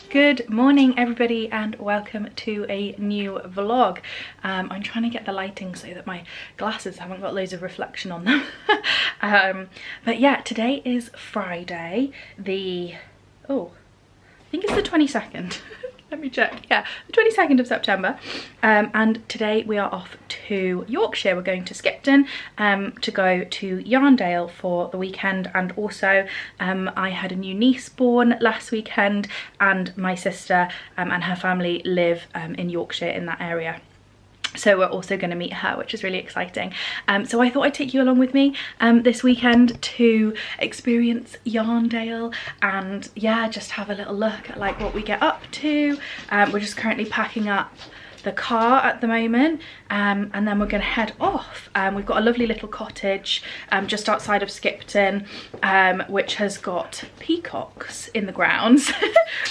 Good morning everybody and welcome to a new vlog. I'm trying to get the lighting so that my glasses haven't got loads of reflection on them. But yeah, today is Friday, I think it's the 22nd. Let me check. Yeah, the 22nd of September. And today we are off to Yorkshire. We're going to Skipton to go to Yarndale for the weekend. And also I had a new niece born last weekend, and my sister and her family live in Yorkshire in that area. So we're also going to meet her, which is really exciting. So I thought I'd take you along with me this weekend to experience Yarndale and yeah, just have a little look at like what we get up to. We're just currently packing up the car at the moment, and then we're going to head off. We've got a lovely little cottage just outside of Skipton, which has got peacocks in the grounds,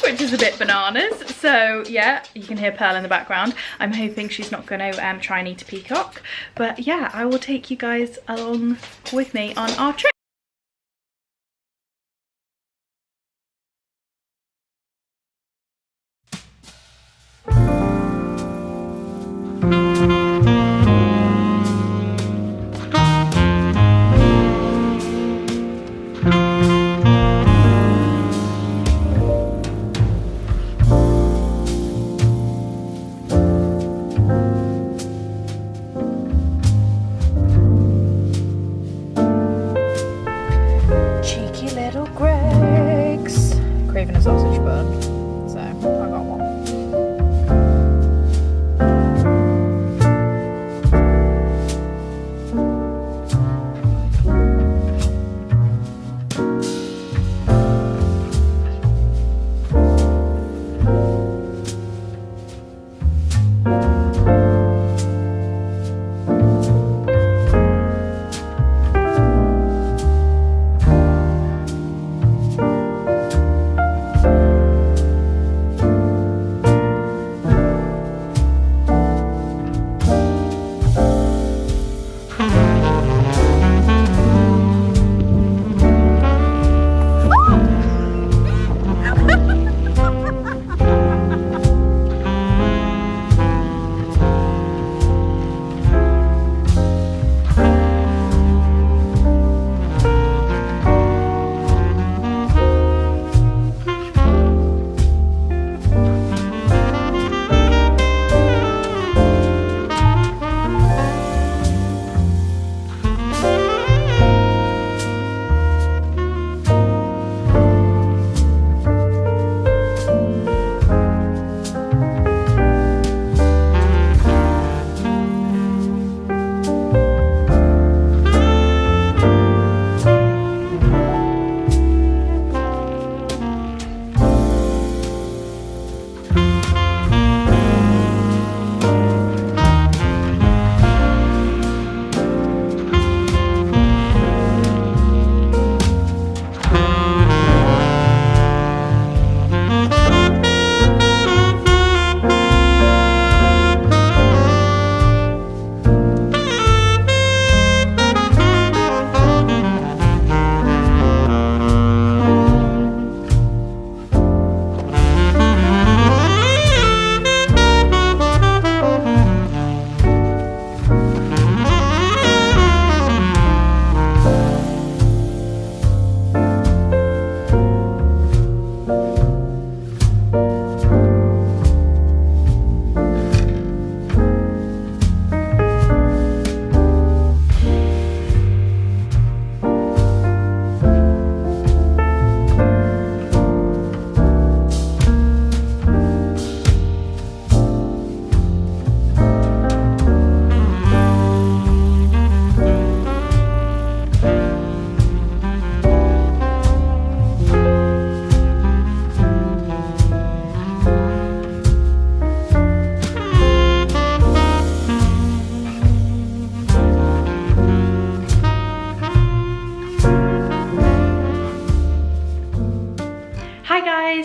which is a bit bananas. So yeah, you can hear Pearl in the background. I'm hoping she's not going to try and eat a peacock, but yeah, I will take you guys along with me on our trip. Craving a sausage bun, so I got one.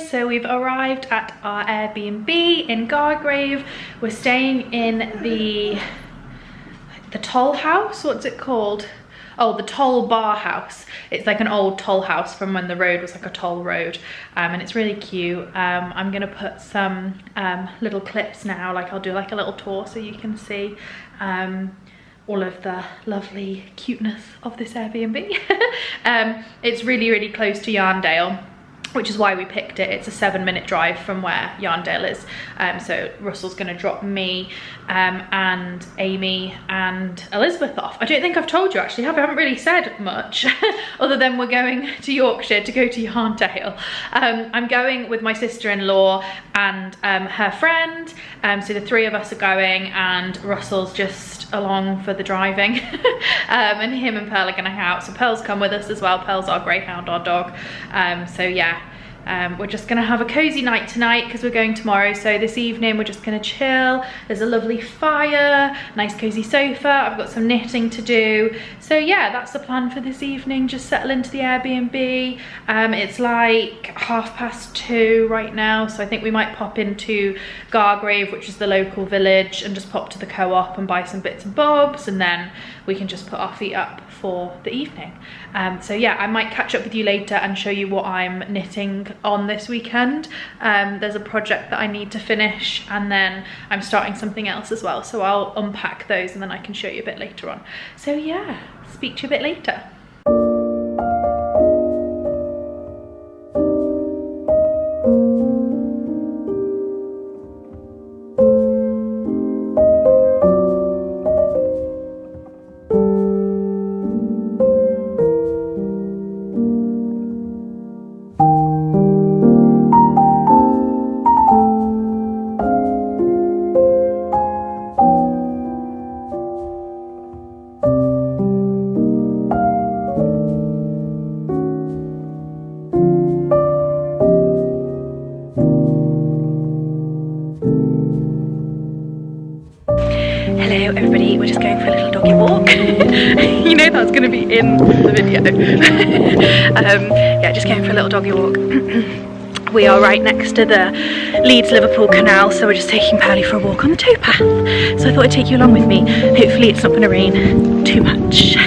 So we've arrived at our Airbnb in Gargrave. We're staying in the toll house, what's it called? Oh, the Toll Bar House. It's like an old toll house from when the road was like a toll road, and it's really cute. I'm gonna put some little clips now, like I'll do like a little tour so you can see all of the lovely cuteness of this Airbnb. It's really, really close to Yarndale, which is why we picked it. It's a 7-minute drive from where Yarndale is. So Russell's gonna drop me and Amy and Elizabeth off. I don't think I've told you actually, I haven't really said much other than we're going to Yorkshire to go to Yarndale. I'm going with my sister-in-law and her friend. So the 3 of us are going, and Russell's just along for the driving. And him and Pearl are gonna hang out. So Pearl's come with us as well. Pearl's our greyhound, our dog. So yeah. We're just gonna have a cozy night tonight because we're going tomorrow. So this evening we're just gonna chill. There's a lovely fire, nice cozy sofa. I've got some knitting to do. So yeah, that's the plan for this evening. Just settle into the Airbnb. It's like 2:30 right now, so I think we might pop into Gargrave, which is the local village, and just pop to the co-op and buy some bits and bobs, and then we can just put our feet up for the evening. So yeah, I might catch up with you later and show you what I'm knitting on this weekend. There's a project that I need to finish, and then I'm starting something else as well, so I'll unpack those and then I can show you a bit later on. So yeah, speak to you a bit later. Hello everybody, we're just going for a little doggy walk. You know that's going to be in the video. Yeah, just going for a little doggy walk. We are right next to the Leeds-Liverpool canal, so we're just taking Pearly for a walk on the towpath. So I thought I'd take you along with me. Hopefully it's not going to rain too much.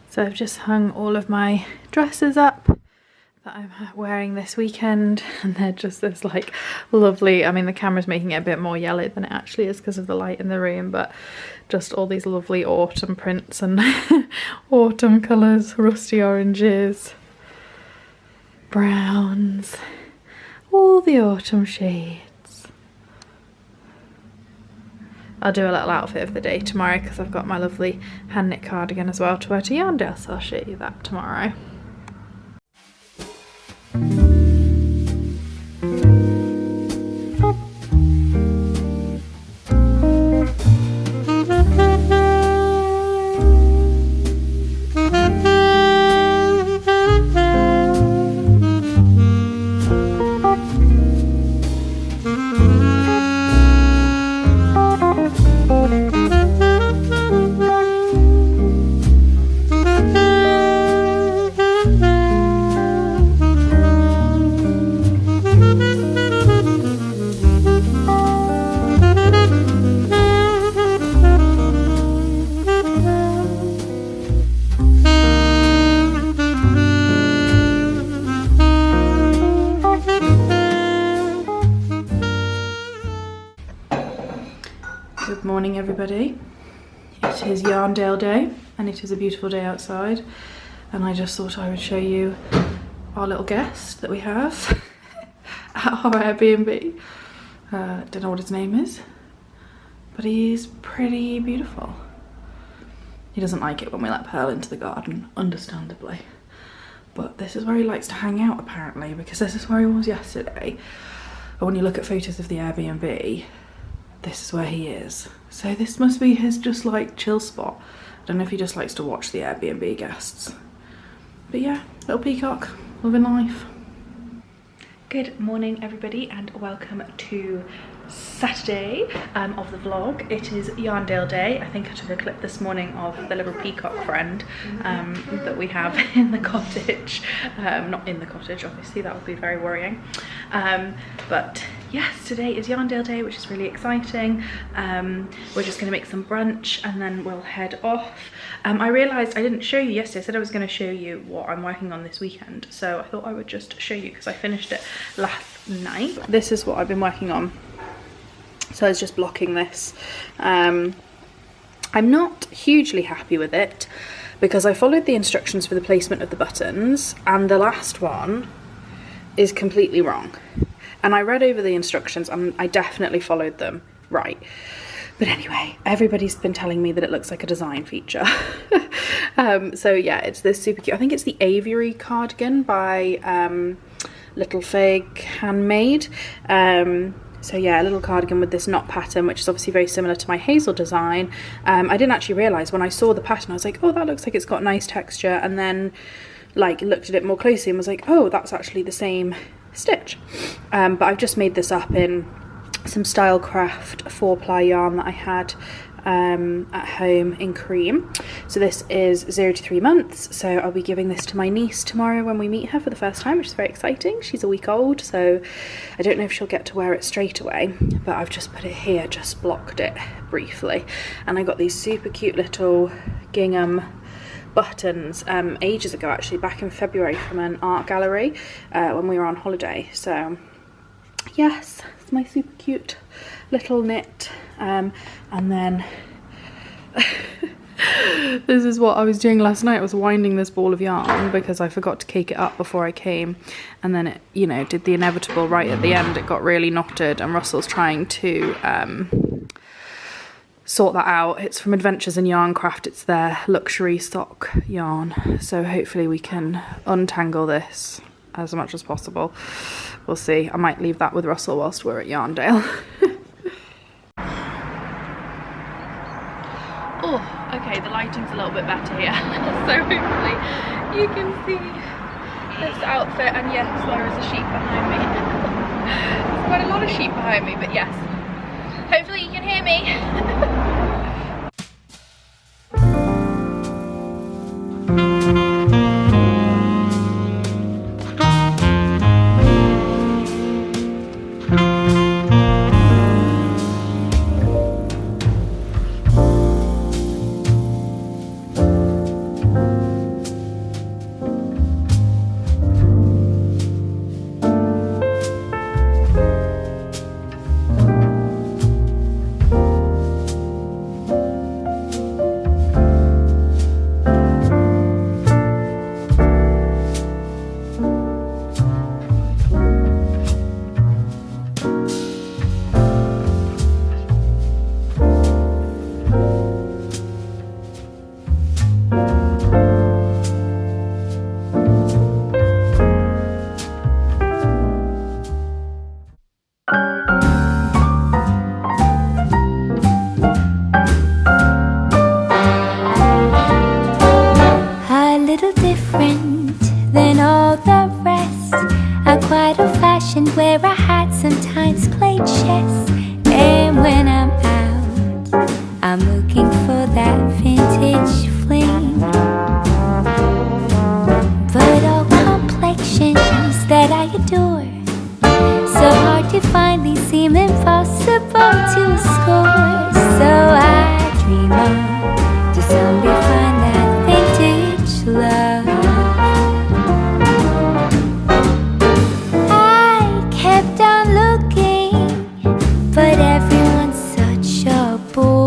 So I've just hung all of my dresses up that I'm wearing this weekend, and they're just this like lovely, I mean the camera's making it a bit more yellow than it actually is because of the light in the room, but just all these lovely autumn prints and autumn colours, rusty oranges, browns, all the autumn shades. I'll do a little outfit of the day tomorrow because I've got my lovely hand knit cardigan as well to wear to Yarndale, so I'll show you that tomorrow. Morning everybody. It is Yarndale day and it is a beautiful day outside, and I just thought I would show you our little guest that we have at our Airbnb. Don't know what his name is, but he's pretty beautiful. He doesn't like it when we let Pearl into the garden, understandably, but this is where he likes to hang out apparently, because this is where he was yesterday. But when you look at photos of the Airbnb, this is where he is. So this must be his just like chill spot. I don't know if he just likes to watch the Airbnb guests. But yeah, little peacock, living life. Good morning everybody and welcome to Saturday of the vlog. It is Yarndale day. I think I took a clip this morning of the little peacock friend that we have in the cottage. Not in the cottage, obviously, that would be very worrying. But yes, today is Yarndale day, which is really exciting. We're just going to make some brunch and then we'll head off. I realised I didn't show you yesterday. I said I was going to show you what I'm working on this weekend, so I thought I would just show you because I finished it last night. This is what I've been working on. So I was just blocking this. I'm not hugely happy with it because I followed the instructions for the placement of the buttons and the last one is completely wrong. And I read over the instructions and I definitely followed them right. But anyway, everybody's been telling me that it looks like a design feature. So yeah, it's this super cute, I think it's the Aviary cardigan by Little Fig Handmade. So yeah, a little cardigan with this knot pattern, which is obviously very similar to my hazel design. I didn't actually realise when I saw the pattern, I was like, oh, that looks like it's got nice texture. And then like looked at it more closely and was like, oh, that's actually the same stitch. But I've just made this up in some Stylecraft 4-ply yarn that I had at home in cream. So this is 0 to 3 months, so I'll be giving this to my niece tomorrow when we meet her for the first time, which is very exciting. She's a week old, so I don't know if she'll get to wear it straight away, but I've just put it here, just blocked it briefly. And I got these super cute little gingham buttons ages ago, actually back in February from an art gallery when we were on holiday. So yes, it's my super cute little knit. And then this is what I was doing last night. I was winding this ball of yarn because I forgot to cake it up before I came, and then it, you know, did the inevitable right at the end. It got really knotted and Russell's trying to sort that out. It's from Adventures in Yarncraft. It's their luxury sock yarn, so hopefully we can untangle this as much as possible. We'll see. I might leave that with Russell whilst we're at Yarndale. Oh, okay, the lighting's a little bit better here. So hopefully you can see this outfit, and yes, there is a sheep behind me. There's quite a lot of sheep behind me, but yes, hopefully you can hear me. Where I had sometimes played chess, and when I'm out, I'm looking for that vintage fling. But all complexions that I adore, so hard to find, these seem impossible to score. So I dream on to someday find that vintage love. Kept on looking, but everyone's such a bore.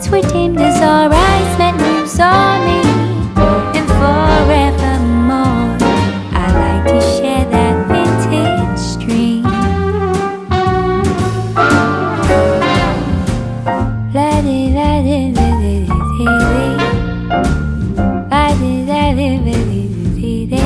lights were dimmed as our eyes met, moves on me, and forevermore I like to share that vintage dream. La di la di la di di la di la di di di di.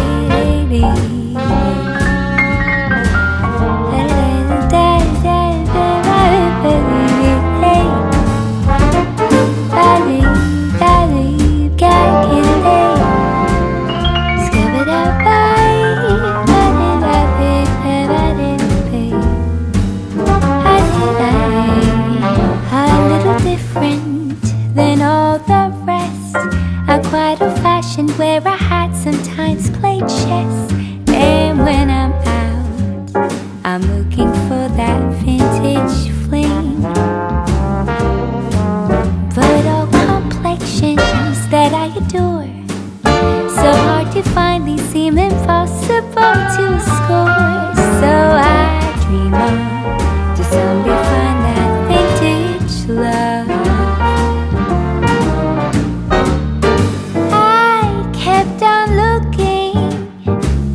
Quite old-fashioned, where I had sometimes played chess. And when I'm out, I'm looking for that vintage fling. But all complexions that I adore, so hard to find, these seem impossible to score. So I dream on to someday find that vintage love.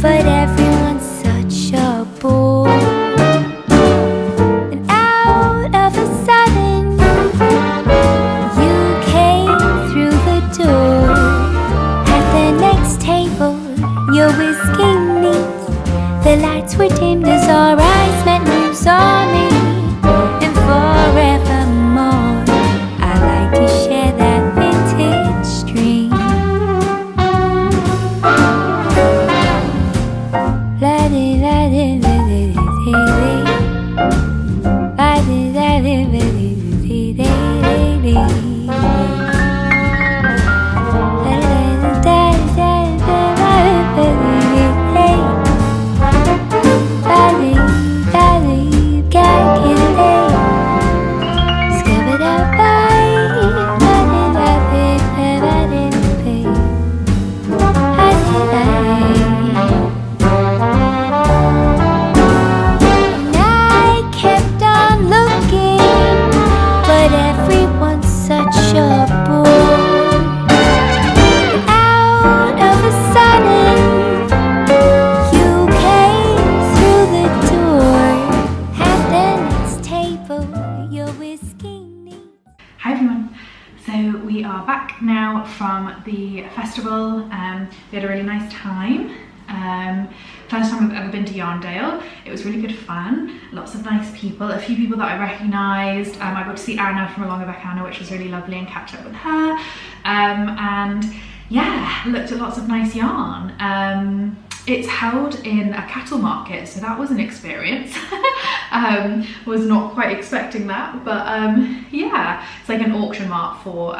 But everyone's such a bore, and out of a sudden you came through the door. At the next table, your whiskey neat, the lights were dimmed as our eyes met, moves on me, and forevermore I like to share that vintage dream. La di la di la di di la di la di di di di. Hi everyone, so we are back now from the festival. We had a really nice time. First time I've ever been to Yarndale. It was really good fun, lots of nice people, a few people that I recognised. I got to see Anna from Along With Anna, which was really lovely, and catch up with her. And yeah, looked at lots of nice yarn. It's held in a cattle market, so that was an experience. Was not quite expecting that, but yeah, it's like an auction mart for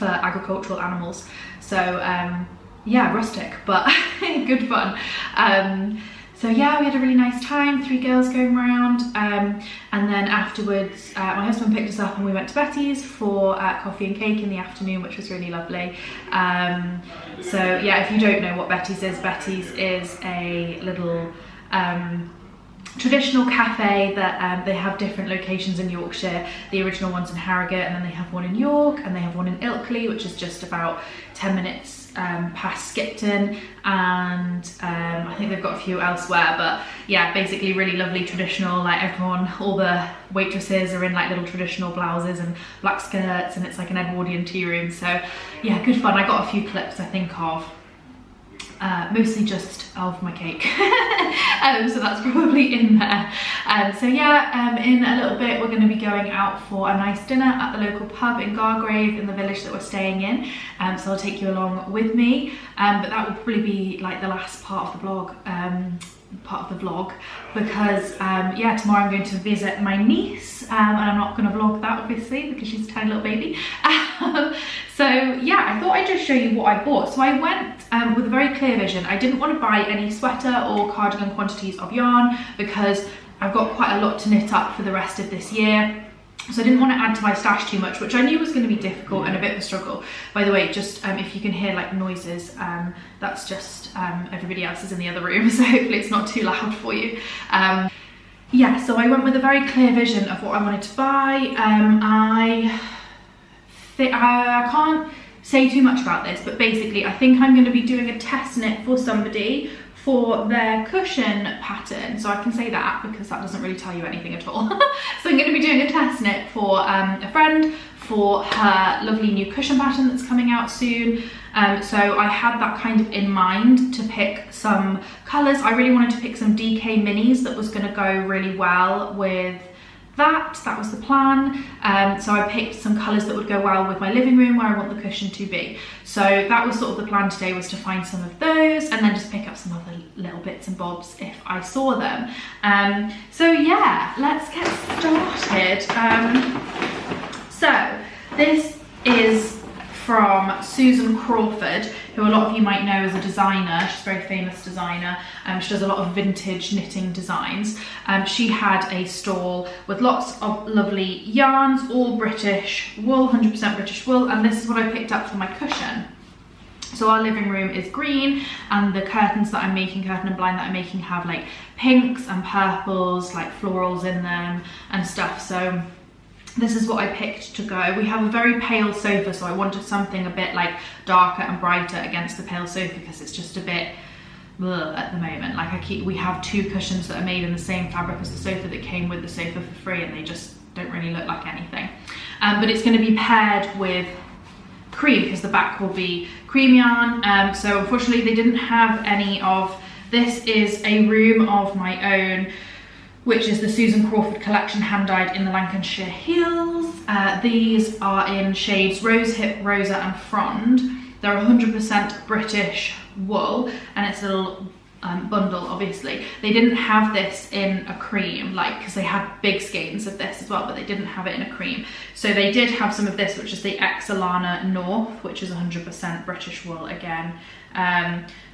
agricultural animals. So yeah, rustic, but good fun. So yeah, we had a really nice time, 3 girls going around, and then afterwards my husband picked us up and we went to Betty's for coffee and cake in the afternoon, which was really lovely. So yeah, if you don't know what Betty's is a little traditional cafe that they have different locations in Yorkshire. The original one's in Harrogate, and then they have one in York, and they have one in Ilkley, which is just about 10 minutes past Skipton, and I think they've got a few elsewhere. But yeah, basically really lovely traditional, like everyone, all the waitresses are in like little traditional blouses and black skirts, and it's like an Edwardian tea room. So yeah, good fun. I got a few clips, I think, of mostly just of my cake. So that's probably in there. So yeah, in a little bit we're going to be going out for a nice dinner at the local pub in Gargrave, in the village that we're staying in. So I'll take you along with me, but that will probably be like the last part of the vlog, because yeah, tomorrow I'm going to visit my niece, and I'm not going to vlog that obviously because she's a tiny little baby. So yeah, I thought I'd just show you what I bought. So I went with a very clear vision. I didn't want to buy any sweater or cardigan quantities of yarn because I've got quite a lot to knit up for the rest of this year. So I didn't want to add to my stash too much, which I knew was going to be difficult and a bit of a struggle. By the way, just if you can hear like noises, that's just everybody else is in the other room, so hopefully it's not too loud for you. Yeah, so I went with a very clear vision of what I wanted to buy. I I can't say too much about this, but basically I think I'm going to be doing a test knit for somebody for their cushion pattern. So I can say that because that doesn't really tell you anything at all. So I'm going to be doing a test knit for a friend for her lovely new cushion pattern that's coming out soon. So I had that kind of in mind to pick some colours. I really wanted to pick some DK minis that was going to go really well with that was the plan. So I picked some colours that would go well with my living room where I want the cushion to be. So that was sort of the plan today, was to find some of those and then just pick up some other little bits and bobs if I saw them. So yeah, let's get started. So this is from Susan Crawford, who a lot of you might know as a designer. She's a very famous designer. She does a lot of vintage knitting designs. She had a stall with lots of lovely yarns, all British wool, 100% British wool, and this is what I picked up for my cushion. So our living room is green, and the curtains that I'm making, curtain and blind that I'm making, have like pinks and purples, like florals in them and stuff. So this is what I picked to go. We have a very pale sofa, so I wanted something a bit like darker and brighter against the pale sofa because it's just a bit bleh at the moment. Like we have two cushions that are made in the same fabric as the sofa that came with the sofa for free, and they just don't really look like anything. But it's going to be paired with cream because the back will be cream yarn. So unfortunately they didn't have any of this. Is a room of my own, which is the Susan Crawford collection, hand dyed in the Lancashire Hills. These are in shades Rose Hip, Rosa and Frond. They're 100% British wool, and it's a little bundle, obviously. They didn't have this in a cream, like, because they had big skeins of this as well, but they didn't have it in a cream. So they did have some of this, which is the Exalana North, which is 100% British wool again.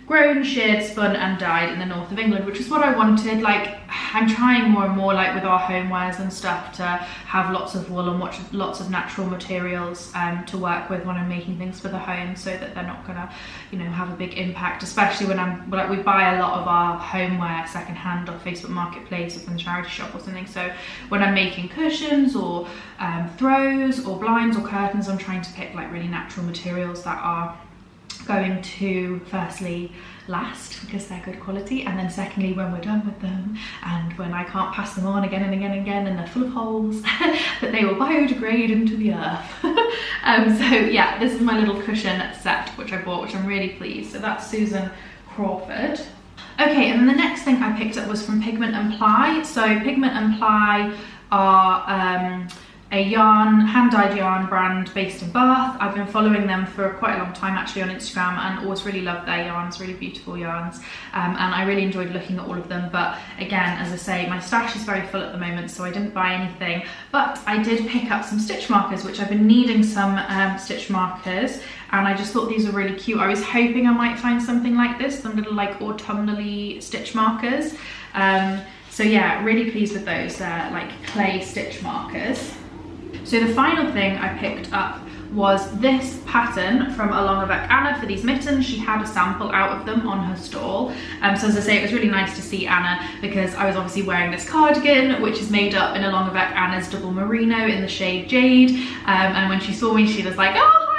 Grown, sheared, spun and dyed in the north of England, which is what I wanted. Like, I'm trying more and more, like with our homewares and stuff, to have lots of wool and lots of natural materials to work with when I'm making things for the home, so that they're not gonna, you know, have a big impact, especially when we buy a lot of our homeware secondhand or Facebook Marketplace or from the charity shop or something. So when I'm making cushions or throws or blinds or curtains, I'm trying to pick like really natural materials that are going to firstly last because they're good quality, and then secondly, when we're done with them and when I can't pass them on again and again and again and they're full of holes, that they will biodegrade into the earth. So yeah, this is my little cushion set which I bought, which I'm really pleased. So that's Susan Crawford. Okay, and then the next thing I picked up was from Pigment and Ply. So Pigment and Ply are a yarn, hand-dyed yarn brand based in Bath. I've been following them for quite a long time actually on Instagram, and always really loved their yarns, really beautiful yarns, and I really enjoyed looking at all of them. But again, as I say, my stash is very full at the moment, so I didn't buy anything, but I did pick up some stitch markers, which I've been needing some stitch markers, and I just thought these were really cute. I was hoping I might find something like this, some little like autumnally stitch markers. So yeah, really pleased with those. They're like clay stitch markers. So the final thing I picked up was this pattern from Along with Anna for these mittens. She had a sample out of them on her stall. So as I say, it was really nice to see Anna because I was obviously wearing this cardigan, which is made up in Along with Anna's double merino in the shade Jade. And when she saw me, she was like, oh, hi.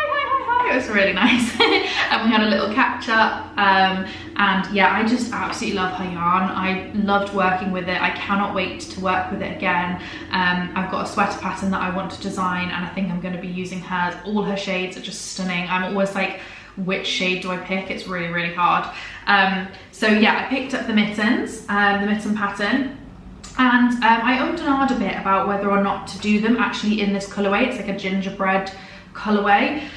It was really nice. And we had a little catch up. And yeah, I just absolutely love her yarn. I loved working with it. I cannot wait to work with it again. I've got a sweater pattern that I want to design, and I think I'm going to be using hers. All her shades are just stunning. I'm always like, which shade do I pick? It's really, really hard. So yeah, I picked up the mittens, the mitten pattern. And I ummed and ahed a bit about whether or not to do them actually in this colourway. It's like a gingerbread colourway.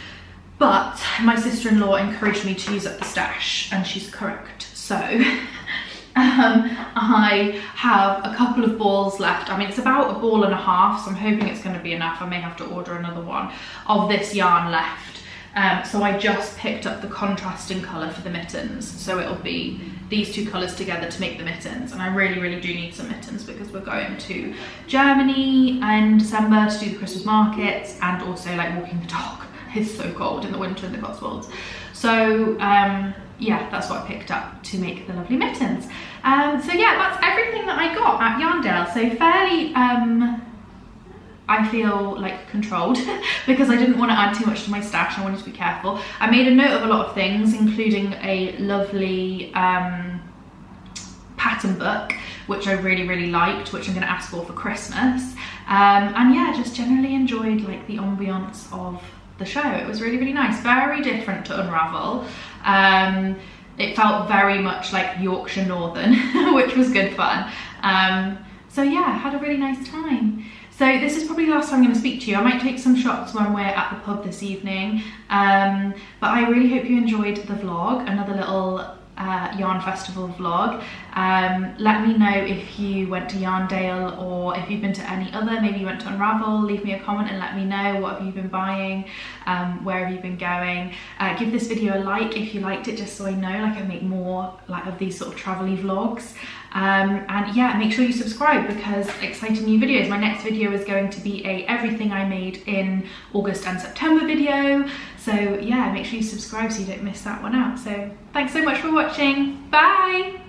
But my sister-in-law encouraged me to use up the stash, and she's correct. So I have a couple of balls left. I mean, it's about a ball and a half, so I'm hoping it's going to be enough. I may have to order another one of this yarn left. So I just picked up the contrasting colour for the mittens. So it'll be these two colours together to make the mittens. And I really, really do need some mittens because we're going to Germany in December to do the Christmas markets and also like walking the dog. It's so cold in the winter in the Cotswolds. So yeah, that's what I picked up to make the lovely mittens. So yeah, that's everything that I got at Yarndale. So fairly I feel like controlled because I didn't want to add too much to my stash. I wanted to be careful. I made a note of a lot of things, including a lovely pattern book, which I really liked, which I'm going to ask for Christmas. And yeah, just generally enjoyed like the ambiance of the show. It was really nice, very different to Unravel. It felt very much like Yorkshire Northern, which was good fun. So yeah, had a really nice time. So this is probably the last time I'm going to speak to you. I might take some shots when we're at the pub this evening. But I really hope you enjoyed the vlog, another little yarn festival vlog. Let me know if you went to Yarndale or if you've been to any other, maybe you went to Unravel. Leave me a comment and let me know what have you been buying, where have you been going. Give this video a like if you liked it, just so I know, like I make more like of these sort of travel-y vlogs. And yeah, make sure you subscribe because exciting new videos. My next video is going to be a everything I made in August and September video. So yeah, make sure you subscribe so you don't miss that one out. So thanks so much for watching. Bye!